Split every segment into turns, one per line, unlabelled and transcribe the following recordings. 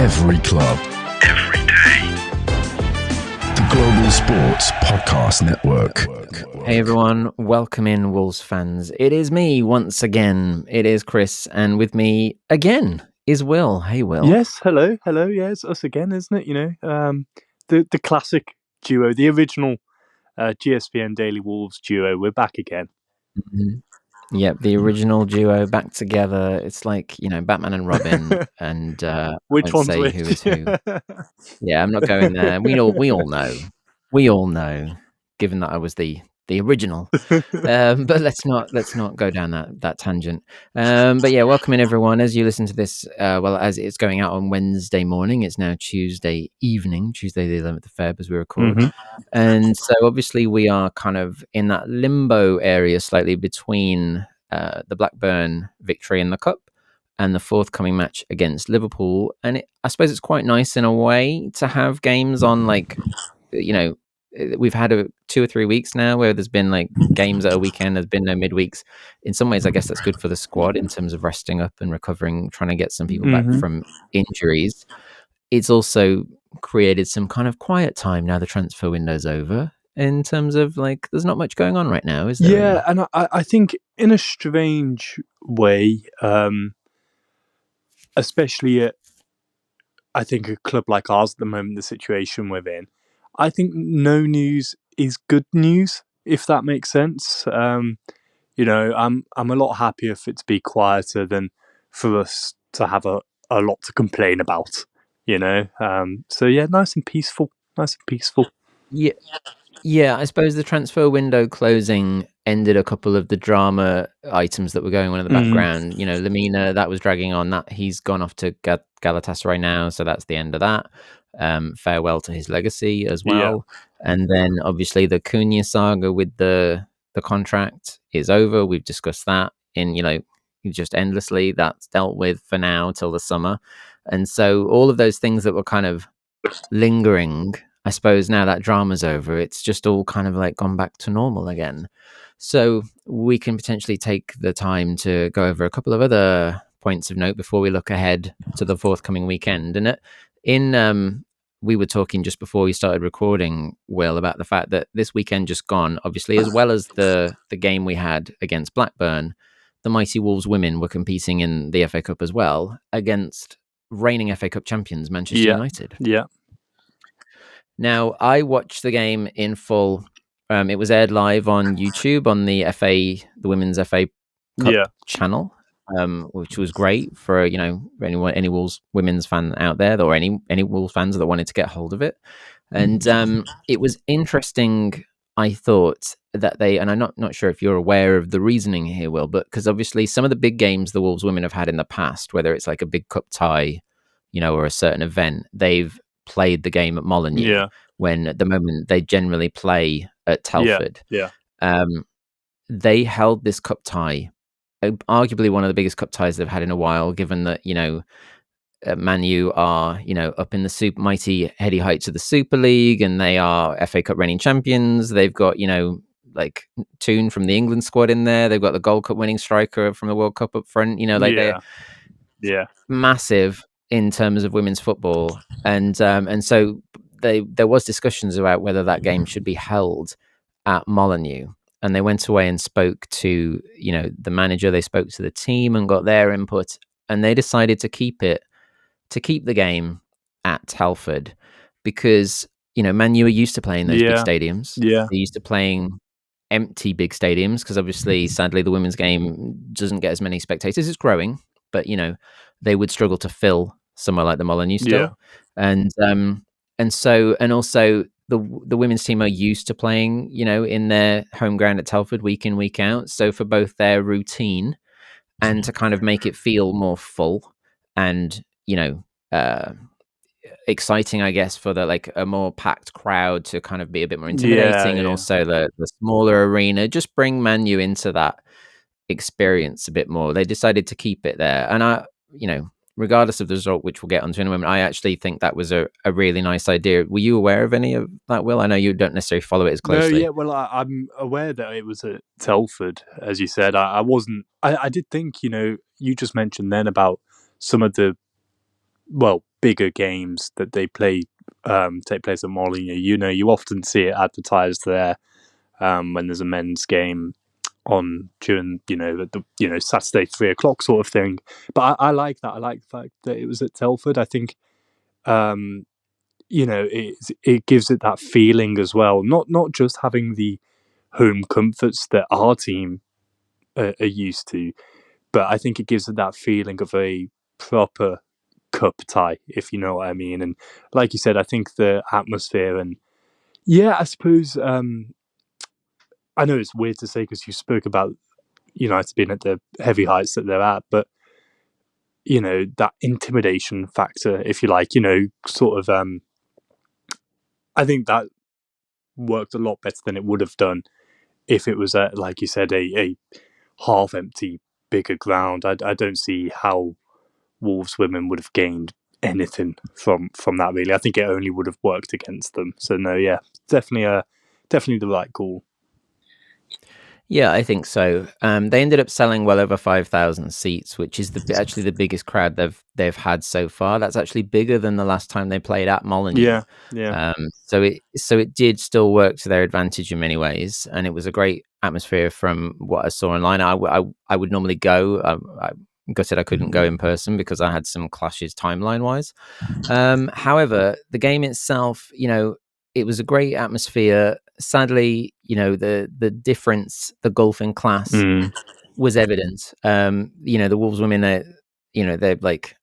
Every club. Every day. The Global Sports Podcast Network.
Hey everyone, welcome in Wolves fans. It is me once again. It is Chris, and with me again is Will. Hey Will.
Yes, hello. Yeah, it's us again, isn't it? You know, the classic duo, the original GSPN Daily Wolves duo. We're back again.
Mm-hmm. Yep, the original duo back together. It's like, you know, Batman and Robin, and
Which one's
say
which?
who is who. Yeah, I'm not going there. We all know. Given that I was the original, but let's not go down that tangent. But yeah, welcome in everyone as you listen to this. Well, as it's going out on Wednesday morning, it's now Tuesday evening, Tuesday the 11th of Feb as we record.
Mm-hmm.
And so obviously we are kind of in that limbo area slightly between the Blackburn victory in the Cup and the forthcoming match against Liverpool. And I suppose it's quite nice in a way to have games on, like, you know, we've had 2 or 3 weeks now where there's been like games at a weekend. There's been no midweeks. In some ways, I guess that's good for the squad in terms of resting up and recovering, trying to get some people back from injuries. It's also created some kind of quiet time now the transfer window's over, in terms of, like, there's not much going on right now, is there?
Yeah,
really?
and I think in a strange way, especially at, I think, a club like ours at the moment, the situation we're in, I think no news is good news, if that makes sense. You know, I'm a lot happier for it to be quieter than for us to have a lot to complain about, you know. So yeah, nice and peaceful.
Yeah, I suppose the transfer window closing ended a couple of the drama items that were going on in the background. You know, Lamina, that was dragging on. That he's gone off to Galatasaray now, so that's the end of that. Farewell to his legacy as well. Yeah. And then obviously the Cunha saga with the contract is over. We've discussed that in, you know, just endlessly. That's dealt with for now till the summer. And so all of those things that were kind of lingering, I suppose now that drama's over, it's just all kind of like gone back to normal again. So we can potentially take the time to go over a couple of other points of note before we look ahead to the forthcoming weekend. And we were talking just before we started recording, Will, about the fact that this weekend just gone, obviously, as well as the game we had against Blackburn, the mighty Wolves women were competing in the FA Cup as well against reigning FA Cup champions Manchester United.
Yeah.
Now, I watched the game in full. It was aired live on YouTube on the Women's FA Cup channel, which was great for, you know, any Wolves women's fan out there, or any Wolves fans that wanted to get hold of it. And it was interesting, I thought, that and I'm not sure if you're aware of the reasoning here, Will, but because obviously some of the big games the Wolves women have had in the past, whether it's like a big cup tie, you know, or a certain event, they've played the game at Molineux, when at the moment they generally play at Telford. They held this cup tie, arguably one of the biggest cup ties they've had in a while, given that, you know, Man U are, you know, up in the mighty heady heights of the Super League, and they are FA Cup reigning champions. They've got, you know, like Toon from the England squad in there. They've got the Gold Cup winning striker from the World Cup up front. You know, like they're massive in terms of women's football, and so there was discussions about whether that game should be held at Molineux, and they went away and spoke to, you know, the manager. They spoke to the team and got their input, and they decided to keep the game at Telford because, you know, Man U are used to playing those big stadiums. They're used to playing empty big stadiums because obviously, sadly, the women's game doesn't get as many spectators. It's growing, but, you know, they would struggle to fill somewhere like the Molineux still. And also the women's team are used to playing, you know, in their home ground at Telford week in, week out. So for both their routine and to kind of make it feel more full and, you know, exciting, I guess, for a more packed crowd to kind of be a bit more intimidating, and also the smaller arena, just bring Man U into that experience a bit more. They decided to keep it there, and you know, regardless of the result, which we'll get onto in a moment, I actually think that was a really nice idea. Were you aware of any of that, Will? I know you don't necessarily follow it as closely.
No, yeah, well, I'm aware that it was at Telford, as you said. I did think, you know, you just mentioned then about some of the, well, bigger games that they play take place at Molineux, you often see it advertised there when there's a men's game on during the Saturday 3:00 sort of thing. But I like that. I like the fact that it was at Telford. I think it gives it that feeling as well. Not just having the home comforts that our team are used to, but I think it gives it that feeling of a proper cup tie, if you know what I mean. And like you said, I think the atmosphere and I suppose I know it's weird to say because you spoke about United being at the heavy heights that they're at, but that intimidation factor, if you like, sort of I think that worked a lot better than it would have done if it was at, like you said, a half empty bigger ground. I don't see how Wolves women would have gained anything from that, really. I think it only would have worked against them. So no, definitely the right call.
Yeah, I think so. They ended up selling well over 5,000 seats, which is actually the biggest crowd they've had so far. That's actually bigger than the last time they played at Molineux.
Yeah.
So it did still work to their advantage in many ways, and it was a great atmosphere from what I saw online. I would normally go. I gutted I couldn't go in person because I had some clashes timeline wise. However, the game itself, it was a great atmosphere. Sadly, the difference, the gulf in class was evident. The Wolves women, they're like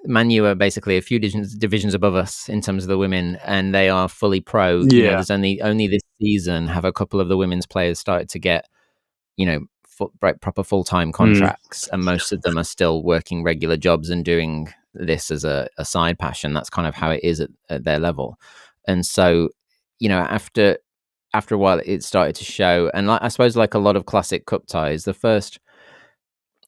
Man U are basically a few divisions above us in terms of the women, and they are fully pro. There's only this season have a couple of the women's players started to get, proper full-time contracts, and most of them are still working regular jobs and doing this as a side passion. That's kind of how it is at their level. And so, after a while it started to show, and I suppose like a lot of classic cup ties, the first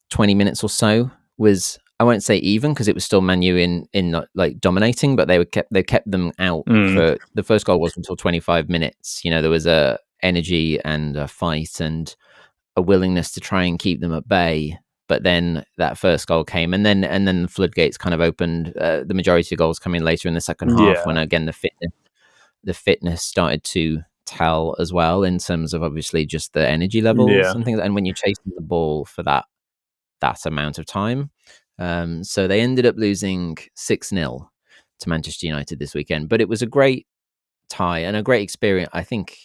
20 minutes or so was, I won't say even because it was still Man U in not like dominating, but they kept them out for the first goal wasn't until 25 minutes. There was a energy and a fight and a willingness to try and keep them at bay. But then that first goal came, and then the floodgates kind of opened. The majority of goals coming later in the second half, when again the fitness started to tell as well in terms of obviously just the energy levels and things. And when you're chasing the ball for that amount of time, so they ended up losing 6-0 to Manchester United this weekend. But it was a great tie and a great experience. I think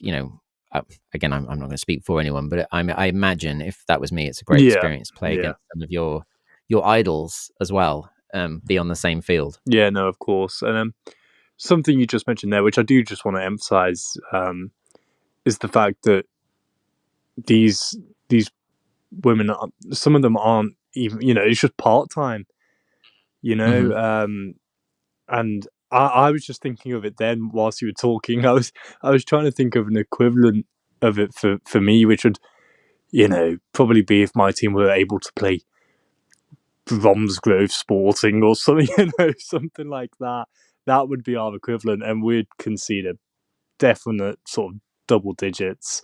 again, I'm not going to speak for anyone, but I imagine if that was me, it's a great experience to play against some of your idols as well, be on the same field.
Yeah, no, of course. And something you just mentioned there, which I do just want to emphasize, is the fact that these women, some of them aren't even, it's just part-time, and I was just thinking of it then whilst you were talking. I was trying to think of an equivalent of it for me, which would, probably be if my team were able to play Bromsgrove Sporting or something, something like that. That would be our equivalent, and we'd concede a definite sort of double digits.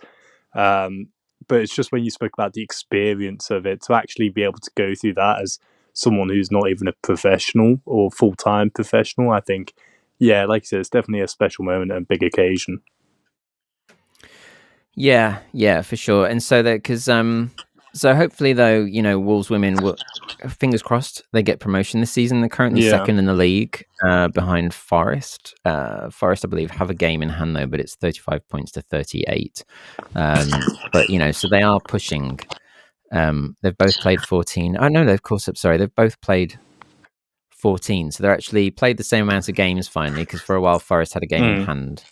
But it's just when you spoke about the experience of it, to actually be able to go through that as someone who's not even a professional or full-time professional, I think, like I said, it's definitely a special moment and a big occasion.
Yeah, for sure. And so that because so hopefully though, Wolves women will, fingers crossed, they get promotion this season. They're currently second in the league, behind Forest. Forest, I believe, have a game in hand though, but it's 35 points to 38. But so they are pushing. They've both played 14. Oh no, of course. Sorry, they've both played 14. So they're actually played the same amount of games finally, because for a while Forest had a game in hand.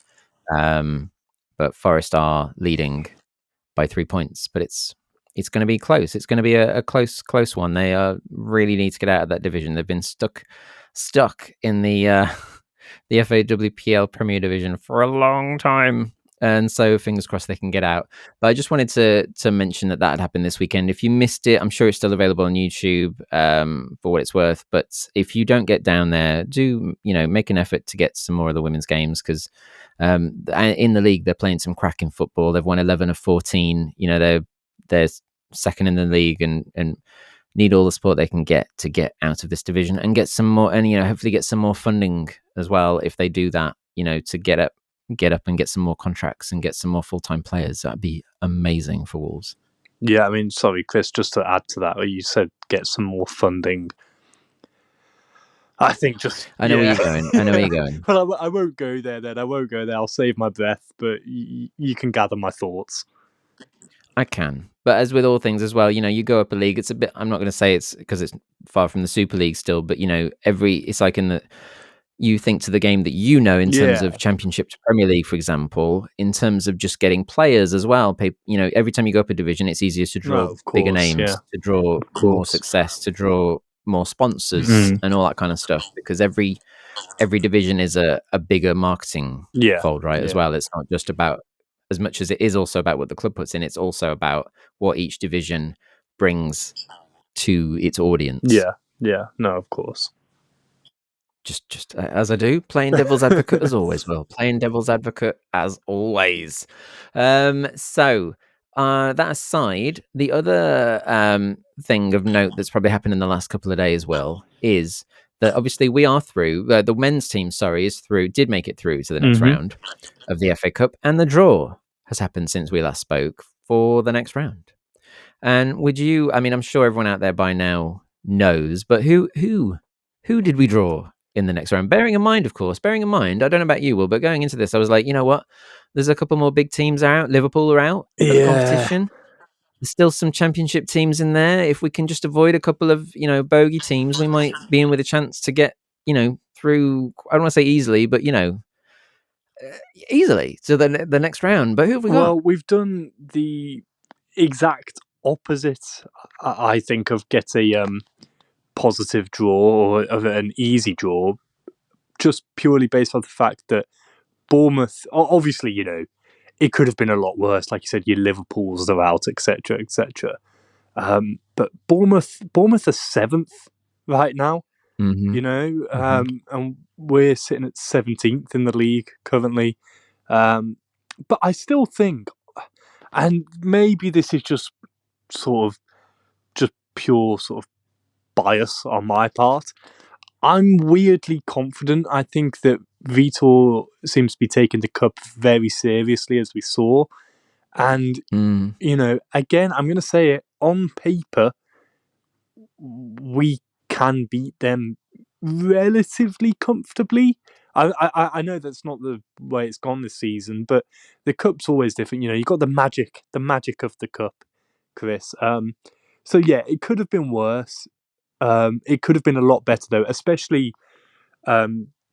But Forest are leading by 3 points, but it's going to be close. It's going to be a close one. They really need to get out of that division. They've been stuck in the FAWPL Premier Division for a long time, and so fingers crossed they can get out. But I just wanted to mention that had happened this weekend. If you missed it, I'm sure it's still available on YouTube for what it's worth. But if you don't get down there, do make an effort to get some more of the women's games, because in the league they're playing some cracking football. They've won 11 of 14. They're second in the league, and need all the support they can get to get out of this division and get some more, and hopefully get some more funding as well if they do that. To get up and get some more contracts and get some more full-time players. That'd be amazing for Wolves.
Yeah, I mean, sorry, Chris, just to add to that, you said get some more funding. I think
I know where you're going.
Well, I won't go there then. I won't go there. I'll save my breath, but you can gather my thoughts.
I can. But as with all things as well, you go up a league, it's a bit, I'm not going to say it's because it's far from the Super League still, but it's like you think to the game that in terms of Championship to Premier League, for example, in terms of just getting players as well. Every time you go up a division, it's easier to draw bigger names, to draw more success, to draw more sponsors and all that kind of stuff, because every division is a bigger marketing fold, right? As well. It's not just about, as much as it is also about what the club puts in, it's also about what each division brings to its audience.
Yeah, no, of course.
Just as I do, playing devil's advocate as always, Will. Playing devil's advocate as always. So that aside, the other thing of note that's probably happened in the last couple of days, Will, is that obviously we are through. The men's team, did make it through to the next round of the FA Cup, and the draw has happened since we last spoke for the next round. And I'm sure everyone out there by now knows, but who did we draw in the next round? Bearing in mind, I don't know about you, Will, but going into this, I was like, you know what? There's a couple more big teams out. Liverpool are out of the competition. There's still some Championship teams in there. If we can just avoid a couple of, bogey teams, we might be in with a chance to get, through, I don't want to say easily, but, easily to the next round. But who have we got?
Well, we've done the exact opposite, I think, of get a positive draw or of an easy draw, just purely based on the fact that Bournemouth, obviously, it could have been a lot worse. Like you said, your Liverpools are out, etc., etc. But Bournemouth are 7th right now, and we're sitting at 17th in the league currently. But I still think, and maybe this is just pure sort of bias on my part, I'm weirdly confident. I think that Vitor seems to be taking the cup very seriously, as we saw. And, again, I'm going to say it, on paper, we can beat them relatively comfortably. I know that's not the way it's gone this season, but the cup's always different. You've got the magic of the cup, Chris. So, yeah, it could have been worse. It could have been a lot better, though, especially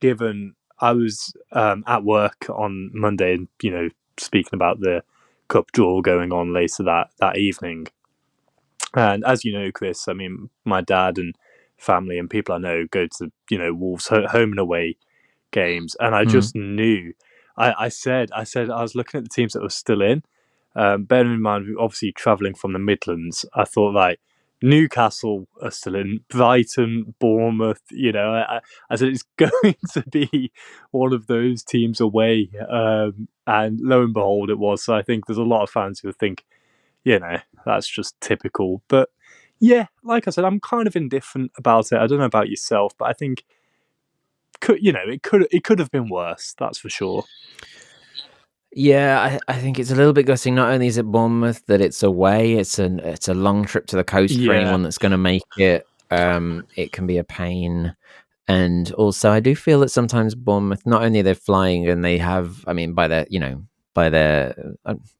given I was at work on Monday and, speaking about the cup draw going on later that evening. And as you know, Chris, I mean, my dad and family and people I know go to, Wolves home and away games. And I just knew, I said, I was looking at the teams that were still in. Bearing in mind, obviously travelling from the Midlands, I thought, like, Newcastle are still in, Brighton, Bournemouth, I said it's going to be one of those teams away. And lo and behold, it was. So I think there's a lot of fans who think, that's just typical. But yeah, like I said, I'm kind of indifferent about it. I don't know about yourself, but I think, it could have been worse. That's for sure.
Yeah, I think it's a little bit gutting. Not only is it Bournemouth, that it's away. It's a long trip to the coast for anyone that's going to make it. It can be a pain. And also, I do feel that sometimes Bournemouth, not only they're flying and they have, I mean, by their,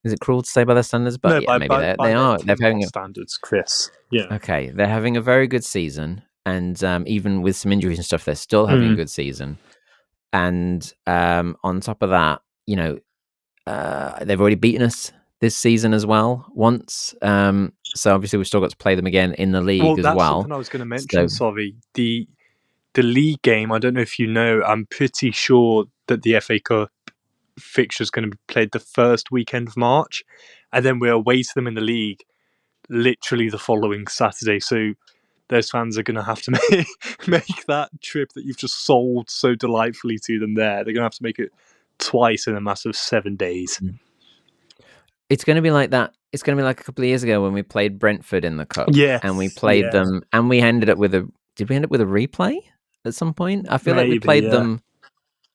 is it cruel to say by their standards? But
no,
maybe they are. They're having
standards, Chris. Yeah.
Okay, they're having a very good season, and even with some injuries and stuff, they're still having a good season. And on top of that, they've already beaten us this season as well once. So obviously we've still got to play them again in the league as well.
That's something I was going to mention. Sorry, the league game. I don't know if you know. I'm pretty sure that the FA Cup fixture is going to be played the first weekend of March, and then we're away to them in the league literally the following Saturday. So those fans are going to have to make that trip that you've just sold so delightfully to them there. They're going to have to make it twice in a matter of 7 days.
It's going to be like that it's going to be like a couple of years ago when we played Brentford in the cup.
Yes,
and we played them, and we ended up with a. Did we end up with a replay at some point? I feel like we played them,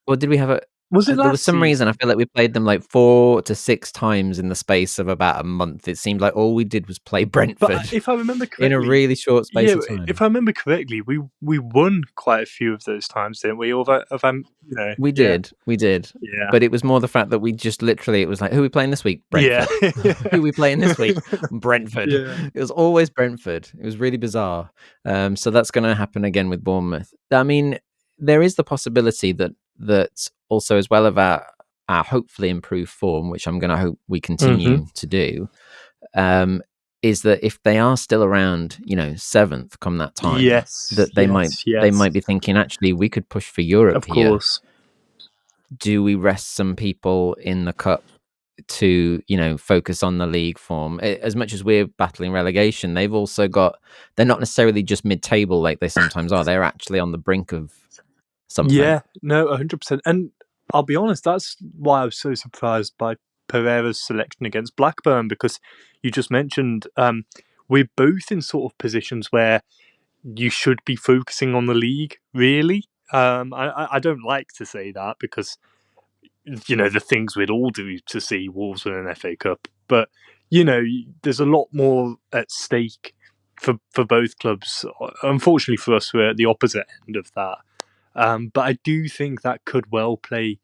or did we have a?
Was it
there was some
season?
reason I feel like we played them like 4 to 6 times in the space of about a month. It seemed like all we did was play Brentford.
But if I remember correctly,
in a really short space of time.
If I remember correctly, we won quite a few of those times, didn't we?
We did.
Yeah.
But it was more the fact that we just literally, it was like, who are we playing this week? Brentford.
Yeah.
Who are we playing this week? Brentford.
Yeah.
It was always Brentford. It was really bizarre. So that's going to happen again with Bournemouth. I mean, there is the possibility that also, as well as our hopefully improved form, which I'm going to hope we continue to do, is that if they are still around, 7th come that time, that they might be thinking, actually, we could push for Europe
of course.
here. Do we rest some people in the cup to, focus on the league form? As much as we're battling relegation, they've also they're not necessarily just mid-table like they sometimes are. They're actually on the brink of something.
Yeah, no, 100%. And I'll be honest, that's why I was so surprised by Pereira's selection against Blackburn, because you just mentioned we're both in sort of positions where you should be focusing on the league, really. I don't like to say that because, the things we'd all do to see Wolves win an FA Cup. But, there's a lot more at stake for both clubs. Unfortunately for us, we're at the opposite end of that. But I do think that could well play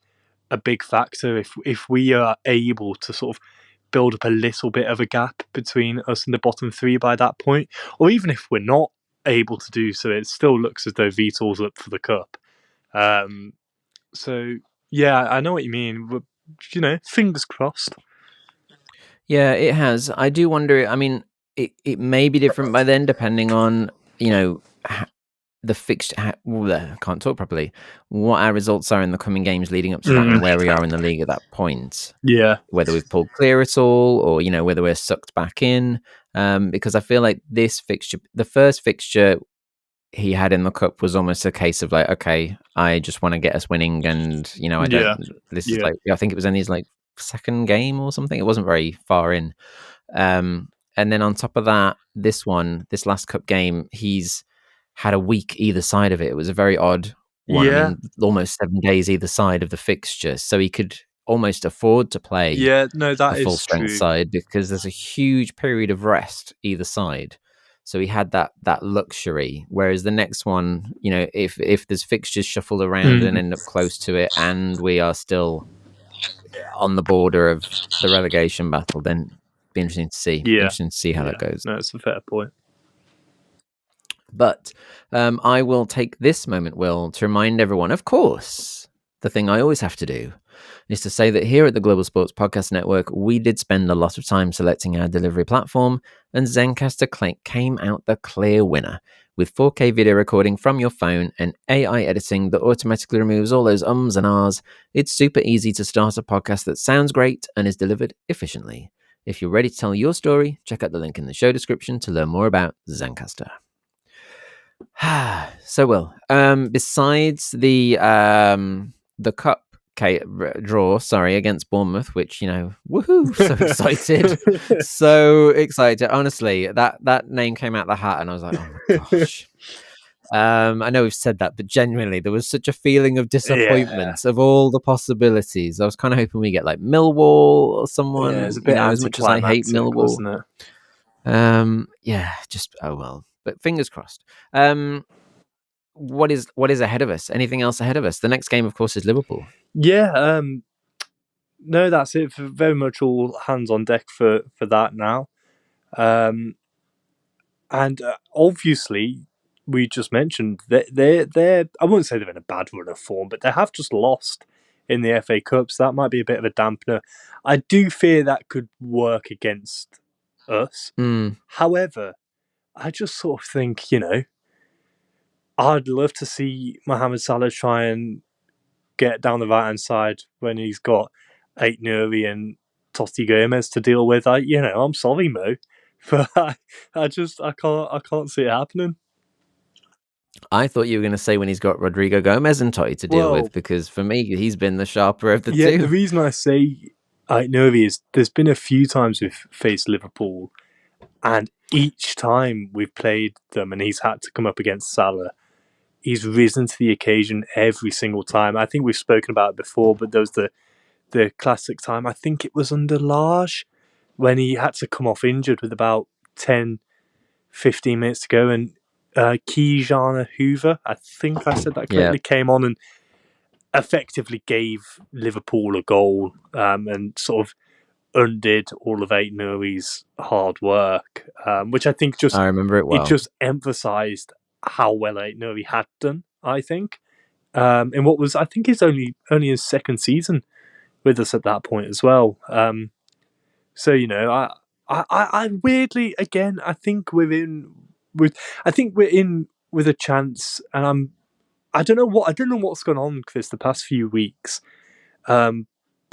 a big factor if we are able to sort of build up a little bit of a gap between us and the bottom 3 by that point. Or even if we're not able to do so, it still looks as though Vital's up for the cup. So, yeah, I know what you mean. But, fingers crossed.
Yeah, it has. I do wonder, I mean, it may be different by then, depending on, the fixture. I can't talk properly. What our results are in the coming games leading up to that, and where we are in the league at that point.
Yeah.
Whether we've pulled clear at all, or whether we're sucked back in. Because I feel like this fixture, the first fixture he had in the cup, was almost a case of like, okay, I just want to get us winning, and I don't.
Yeah.
This is like, I think it was only his like second game or something. It wasn't very far in. And then on top of that, this last cup game, he's had a week either side of it. It was a very odd one.
Yeah.
I mean, almost 7 days either side of the fixture. So he could almost afford to play
that
a full strength side, because there's a huge period of rest either side. So he had that luxury. Whereas the next one, if there's fixtures shuffled around and end up close to it, and we are still on the border of the relegation battle, then be interesting to see.
Yeah.
Interesting to see how that goes.
No, it's a fair point.
But I will take this moment, Will, to remind everyone, of course, the thing I always have to do is to say that here at the Global Sports Podcast Network, we did spend a lot of time selecting our delivery platform, and Zencastr came out the clear winner with 4K video recording from your phone and AI editing that automatically removes all those ums and ahs. It's super easy to start a podcast that sounds great and is delivered efficiently. If you're ready to tell your story, check out the link in the show description to learn more about Zencastr. So, Will, besides the cup draw, against Bournemouth, which, woohoo, so excited. So excited. Honestly, that name came out the hat and I was like, oh my gosh. I know we've said that, but genuinely there was such a feeling of disappointment of all the possibilities. I was kind of hoping we get like Millwall or someone,
it's a bit
as much as I hate Millwall.
Wasn't it?
Just, oh well, but fingers crossed. What is ahead of us? Anything else ahead of us? The next game, of course, is Liverpool.
Yeah. No, that's it. Very much all hands on deck for that now. And obviously, we just mentioned that they're I wouldn't say they're in a bad run of form, but they have just lost in the FA Cup, so that might be a bit of a dampener. I do fear that could work against us. However, I just sort of think, I'd love to see Mohamed Salah try and get down the right-hand side when he's got Ait Nouri and Totti Gomez to deal with. I'm sorry, Mo, but I can't see it happening.
I thought you were going to say when he's got Rodrigo Gomez and Totti to deal with, because for me, he's been the sharper of the two.
The reason I say Aït-Nouri there's been a few times we've faced Liverpool, and each time we've played them and he's had to come up against Salah, he's risen to the occasion every single time. I think we've spoken about it before, but there was the classic time, I think it was under Lage, when he had to come off injured with about 10, 15 minutes to go, and Kijana Hoover, I think I said that correctly, came on and effectively gave Liverpool a goal, and sort of undid all of Aït-Nouri's hard work, which I think
I remember it well.
It just emphasised how well Aït-Nouri had done, I think, in what was, I think, his only his second season with us at that point as well. So I weirdly, again, I think we're in with a chance, and I don't know what's gone on, Chris, the past few weeks, but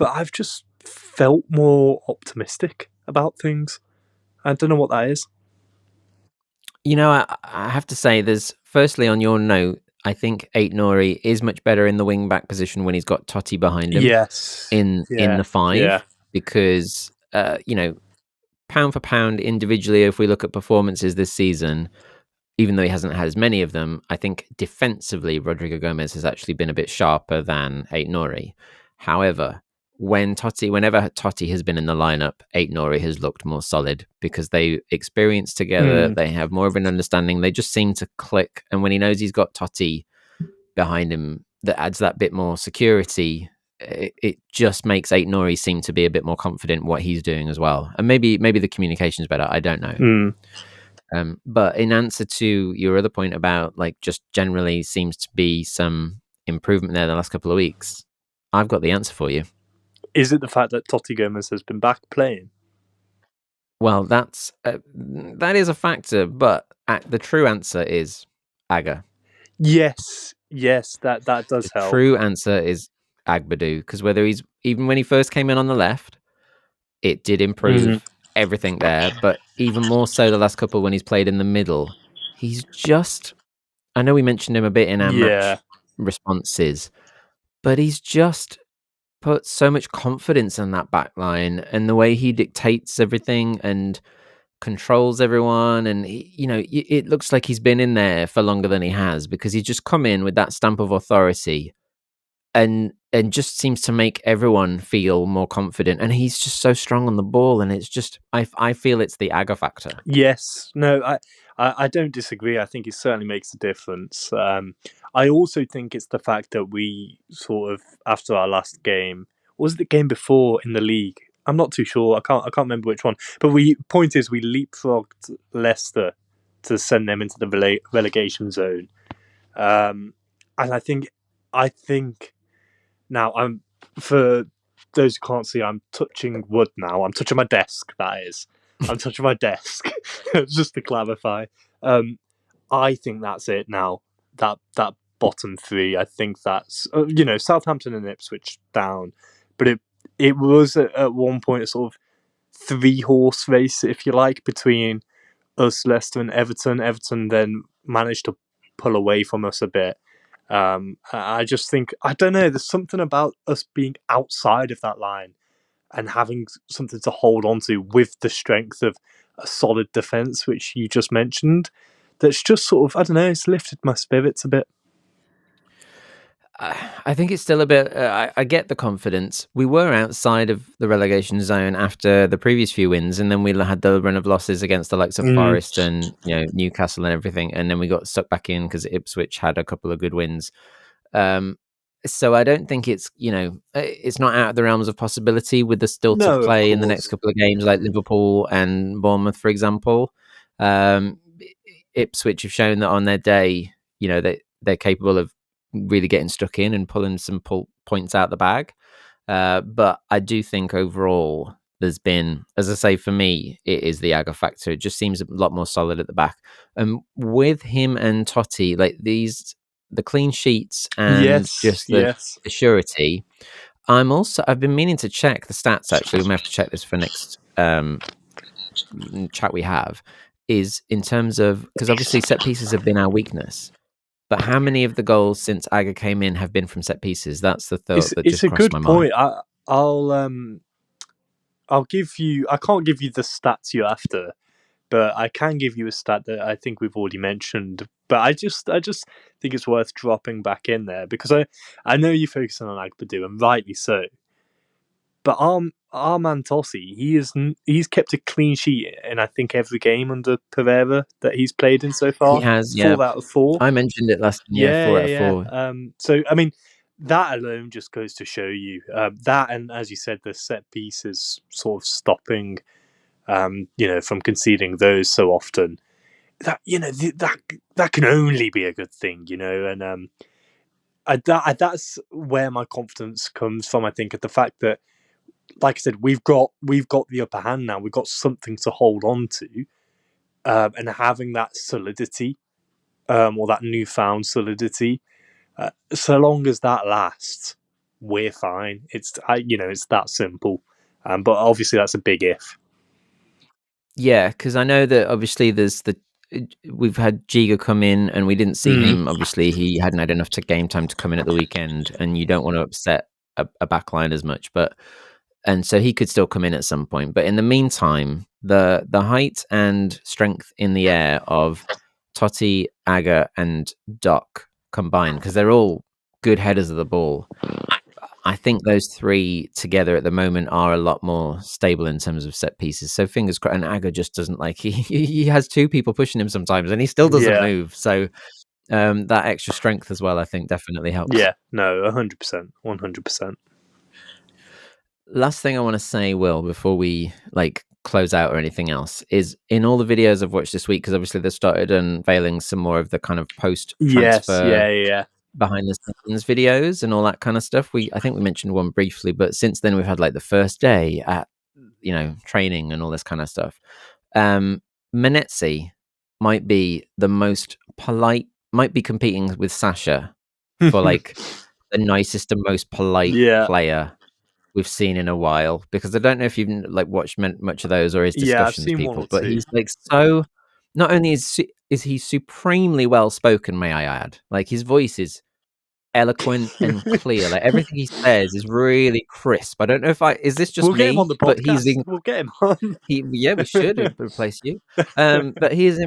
I've just felt more optimistic about things. I don't know what that is.
I have to say, there's firstly on your note, I think Aït-Nouri is much better in the wing back position when he's got Totti behind him.
Yes,
in the five, because pound for pound individually, if we look at performances this season, even though he hasn't had as many of them, I think defensively Rodrigo Gomez has actually been a bit sharper than Aït-Nouri. However, whenever Totti has been in the lineup, Aït-Nouri has looked more solid because they experience together. They have more of an understanding. They just seem to click. And when he knows he's got Totti behind him, that adds that bit more security. It just makes Aït-Nouri seem to be a bit more confident in what he's doing as well. And maybe the communication's better. I don't know. But in answer to your other point about just generally seems to be some improvement there the last couple of weeks, I've got the answer for you.
Is it the fact that Totti Gomez has been back playing?
Well, that is a factor, but the true answer is Aga.
Yes, that does help.
The true answer is Agbadou, because even when he first came in on the left, it did improve everything there, but even more so the last couple when he's played in the middle. He's just, I know we mentioned him a bit in our match responses, but he's just put so much confidence in that back line and the way he dictates everything and controls everyone. And it looks like he's been in there for longer than he has, because he's just come in with that stamp of authority and just seems to make everyone feel more confident. And he's just so strong on the ball, and it's just I feel it's the Aga factor.
Yes, no, I don't disagree. I think it certainly makes a difference. I also think it's the fact that we sort of, after our last game, was it the game before in the league? I'm not too sure. I can't remember which one. But point is, we leapfrogged Leicester to send them into the relegation zone. And I think now, for those who can't see, I'm touching wood now. I'm touching my desk, that is. I'm touching my desk, just to clarify. I think that's it now. That bottom three, I think that's, Southampton and Ipswich down. But it was at one point a sort of 3-horse race, if you like, between us, Leicester and Everton. Everton then managed to pull away from us a bit. I just think, I don't know, there's something about us being outside of that line and having something to hold on to with the strength of a solid defence, which you just mentioned, that's just sort of, I don't know, it's lifted my spirits a bit.
I think it's still a bit, I get the confidence. We were outside of the relegation zone after the previous few wins, and then we had the run of losses against the likes of Forest and Newcastle and everything, and then we got stuck back in because Ipswich had a couple of good wins. So I don't think it's not out of the realms of possibility with the still to play in the next couple of games, like Liverpool and Bournemouth, for example. Ipswich have shown that on their day, they're capable of really getting stuck in and pulling some points out the bag. But I do think overall there's been, as I say, for me, it is the Aga factor. It just seems a lot more solid at the back. And with him and Totti, the clean sheets and the surety. I've been meaning to check the stats, actually. We may have to check this for next chat we have, is in terms of, because obviously set pieces have been our weakness. But how many of the goals since Aga came in have been from set pieces? That's the thought that just crossed my mind.
It's a good point. I can't give you the stats you're after, but I can give you a stat that I think we've already mentioned. But I just think it's worth dropping back in there because I know you're focusing on Agbadu, and rightly so. But our man Tossi, he's kept a clean sheet in I think every game under Pereira that he's played in so far.
He has, yeah.
4 out of 4.
I mentioned it last year. 4 out of 4.
So I mean, that alone just goes to show you that, and as you said, the set pieces sort of stopping, from conceding those so often. That that can only be a good thing, and that's where my confidence comes from. I think at the fact that, like I said, we've got the upper hand now. We've got something to hold on to, and having that solidity, or that newfound solidity, so long as that lasts, we're fine. It's that simple. But obviously, that's a big if.
Yeah, because I know that obviously we've had Giga come in and we didn't see him. Obviously, he hadn't had enough game time to come in at the weekend, and you don't want to upset a backline as much. And so he could still come in at some point. But in the meantime, the height and strength in the air of Totti, Aga, and Doc combined, because they're all good headers of the ball. I think those three together at the moment are a lot more stable in terms of set pieces. So fingers crossed. And Aga just doesn't he has two people pushing him sometimes, and he still doesn't move. So that extra strength as well, I think, definitely helps.
Yeah, no, 100%, 100%.
Last thing I want to say, Will, before we close out or anything else, is in all the videos I've watched this week, because obviously they've started unveiling some more of the kind of post-transfer behind the scenes videos and all that kind of stuff. I think we mentioned one briefly, but since then we've had the first day at training and all this kind of stuff. Menezzi might be the most polite, might be competing with Sasha for the nicest and most polite player we've seen in a while, because I don't know if you've watched much of those or his discussions with people, but he's so, not only is he supremely well spoken, may I add, his voice is eloquent and clear. Everything he says is really crisp. I don't know if is this just
we'll
me?
Get him on the podcast. We'll get him on.
We should replace you. But he is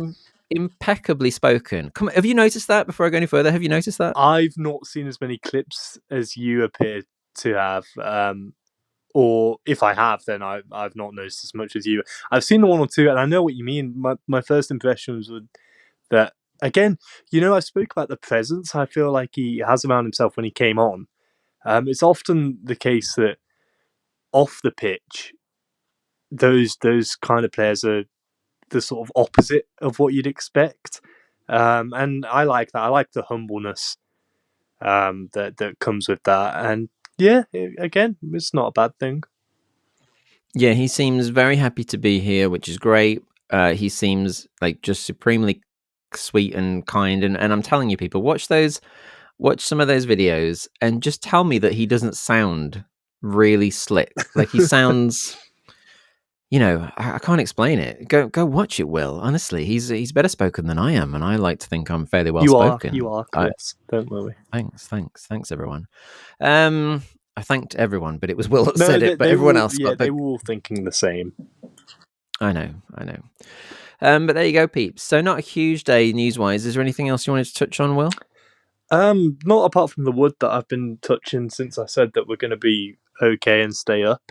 impeccably spoken. Come on, have you noticed that? Before I go any further, have you noticed that?
I've not seen as many clips as you appear to have. Or if I have, then I've not noticed as much as you. I've seen the one or two, and I know what you mean. My first impressions were that, again, I spoke about the presence I feel like he has around himself when he came on. It's often the case that off the pitch, those kind of players are the sort of opposite of what you'd expect. And I like that. I like the humbleness that comes with that. And yeah, again, it's not a bad thing.
Yeah, he seems very happy to be here, which is great. He seems just supremely sweet and kind. And I'm telling you, people, watch some of those videos and just tell me that he doesn't sound really slick. He sounds, I can't explain it. Go watch it, Will. Honestly, he's better spoken than I am, and I like to think I'm fairly well spoken.
You are, Chris. Don't worry.
Thanks, everyone. I thanked everyone, but it was Will that said it. But everyone else,
they were all thinking the same.
I know. But there you go, peeps. So not a huge day news-wise. Is there anything else you wanted to touch on, Will?
Not apart from the wood that I've been touching since I said that we're going to be okay and stay up.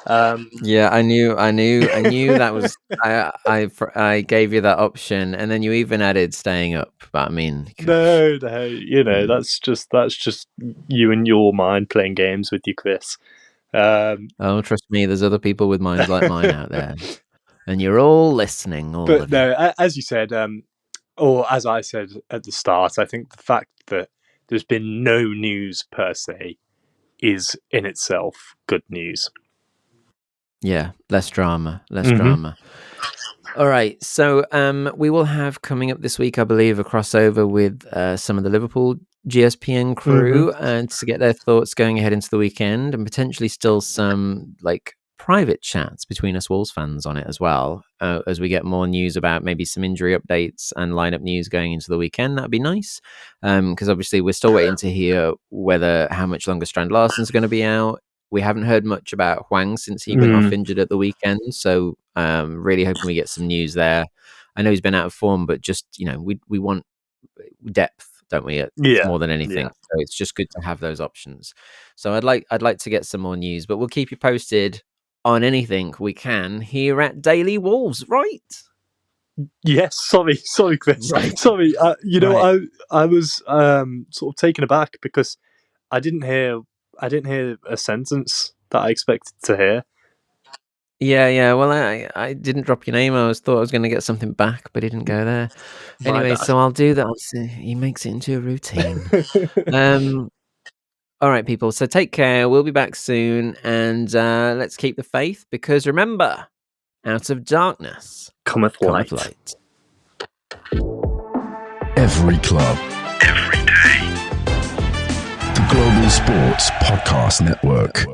Yeah, I knew that was. I gave you that option, and then you even added staying up. But I mean,
no, that's just you and your mind playing games with you, Chris.
Oh, trust me, there's other people with minds like mine out there, and you're all listening.
But no, as you said, or as I said at the start, I think the fact that there's been no news per se is in itself good news.
Yeah, less drama. All right, so we will have coming up this week, I believe, a crossover with some of the Liverpool GSPN crew to get their thoughts going ahead into the weekend, and potentially still some private chats between us Wolves fans on it as well, as we get more news about maybe some injury updates and lineup news going into the weekend. That'd be nice, because obviously we're still waiting to hear how much longer Strand Larsen's going to be out. we haven't heard much about Hwang since he went off injured at the weekend. So really hoping we get some news there. I know he's been out of form, but just, we want depth, don't we? More than anything. So it's just good to have those options. So I'd like to get some more news, but we'll keep you posted on anything we can here at Daily Wolves, right?
Yes, sorry, Chris.
Right.
Sorry, I was sort of taken aback because I didn't hear a sentence that I expected to hear.
Yeah. Well, I didn't drop your name. Thought I was going to get something back, but it didn't go there. Anyway, so I'll do that. He makes it into a routine. All right, people. So take care. We'll be back soon, and let's keep the faith, because remember, out of darkness
cometh light.
Every club, every day. The Global Sports Podcast Network.